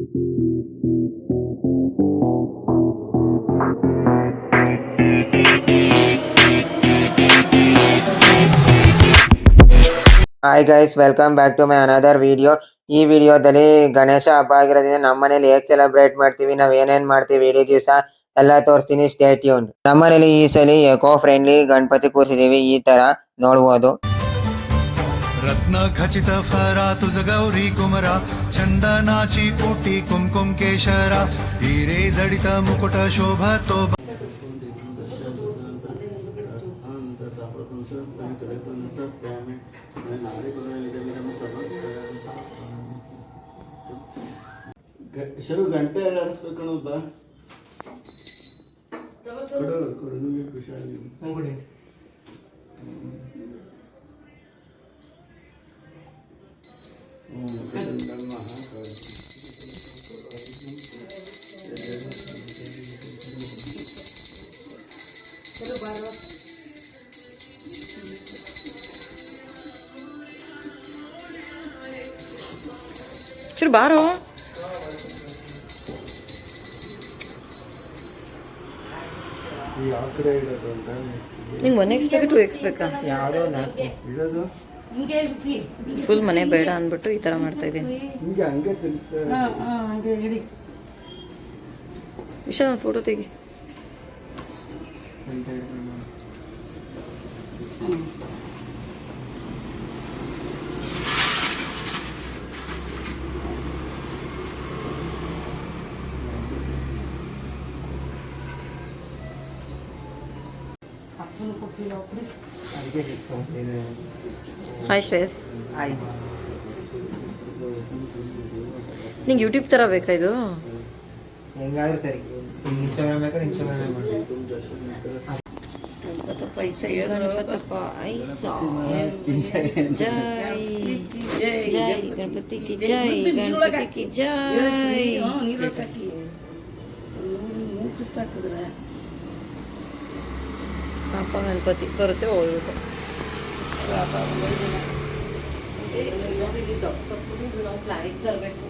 Hi guys, welcome back to my another video. ಈ ವಿಡಿಯೋದಲ್ಲಿ ಗಣೇಶ ಹಬ್ಬ ಆಗಿರೋದ್ರಿಂದ ನಮ್ಮ ಮನೇಲಿ ಹೇಗೆ ಸೆಲೆಬ್ರೇಟ್ ಮಾಡ್ತೀವಿ, ನಾವ್ ಏನೇನ್ ಮಾಡ್ತೀವಿ ಇಡೀ ದಿವಸ ಎಲ್ಲ ತೋರಿಸ್ತೀನಿ. Stay tuned. ನಮ್ಮ ಮನೇಲಿ ಈ ಸಲ ಎಕೋ ಫ್ರೆಂಡ್ಲಿ ಗಣಪತಿ ಕೂರಿಸಿದೀವಿ. ಈ ತರ ನೋಡ್ಬೋದು. रत्न खचित फरा तुझ गौरी कुमरा चंदनाची ओटी कुमकुम केशरा हिरे जडित मुकुट शोभतो ಶರು ಗಂಟೆ ಎಲ್ಲ ಆಡಿಸ್ಬೇಕು ಬಾ ಕೊಡು ನಿಮಗೆ ಖುಷಿಯಾಗಿ ಚೂರು ಬಾರೋ. ನಿಂಗೆ 1x ಬೇಕಾ 2x ಬೇಕಾ? ಇಡೋದು ಫುಲ್ ಮನೆ ಬೇಡ ಅಂದ್ಬಿಟ್ಟು ಈ ಥರ ಮಾಡ್ತಾ ಇದ್ದೀನಿ. ಹಿಂಗೆ ಹಂಗೆ ತಿಳಿಸ್ತಾ ವಿಶಾಲ್ ಒಂದು ಫೋಟೋ ತೆಗಿ. ಹಾಯ್ ಶ್ರೇಯಸ್. ನಿಂಗೆ ಯೂಟ್ಯೂಬ್ ಥರ ಬೇಕಾ ಇದು? ಹೆಂಗಾದ್ರೂ ಸರಿ. ಇನ್ಸ್ಟಾಗ್ರಾಮ್ ಬೇಕಾದ್ರೆ ಇನ್ಸ್ಟಾಗ್ರಾಮ್ ಮಾಡಿ. ಗಣಪತಪ್ಪ ಜೈ ಜೈ ಗಣಪತಿ ಕಿ ಜೈ, ಗಣಪತಿ ಕಿ ಜೈ. ಪಾಪ ಗಣಪತಿ ಬರುತ್ತೆ ಹೋಗುತ್ತೆ. ನಾವು ಪ್ಲಾನಿಗೆ ತರಬೇಕು.